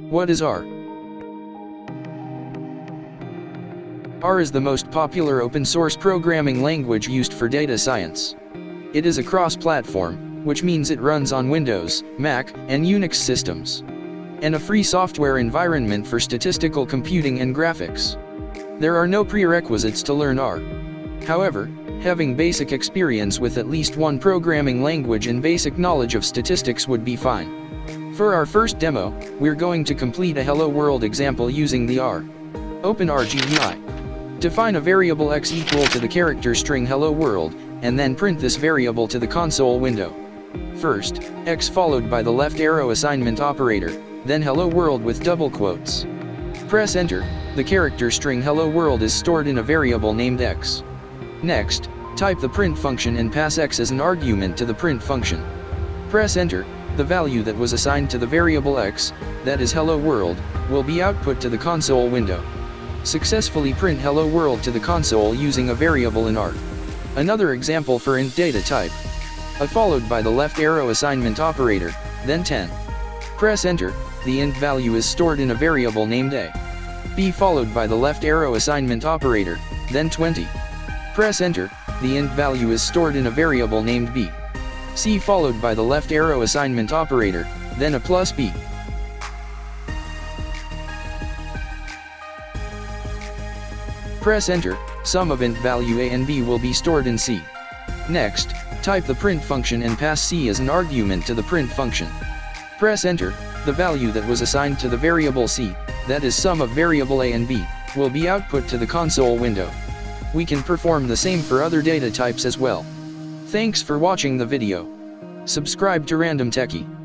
What is R? R is the most popular open-source programming language used for data science. It is a cross-platform, which means it runs on Windows, Mac, and Unix systems, and a free software environment for statistical computing and graphics. There are no prerequisites to learn R. However, having basic experience with at least one programming language and basic knowledge of statistics would be fine. For our first demo, we're going to complete a Hello World example using the R. Open R GUI. Define a variable x equal to the character string Hello World, and then print this variable to the console window. First, x followed by the left arrow assignment operator, then Hello World with double quotes. Press enter. The character string Hello World is stored in a variable named x. Next, type the print function and pass x as an argument to the print function. Press enter. The value that was assigned to the variable x, that is Hello World, will be output to the console window. Successfully print Hello World to the console using a variable in R. Another example for int data type. A followed by the left arrow assignment operator, then 10. Press enter. The int value is stored in a variable named a. B followed by the left arrow assignment operator, then 20. Press enter. The int value is stored in a variable named b. C followed by the left arrow assignment operator, then a plus b. Press enter. Sum of int value a and b will be stored in C. Next, type the print function and pass C as an argument to the print function. Press enter. The value that was assigned to the variable C, that is sum of variable a and b, will be output to the console window. We can perform the same for other data types as well. Thanks for watching the video. Subscribe to RandomTechie.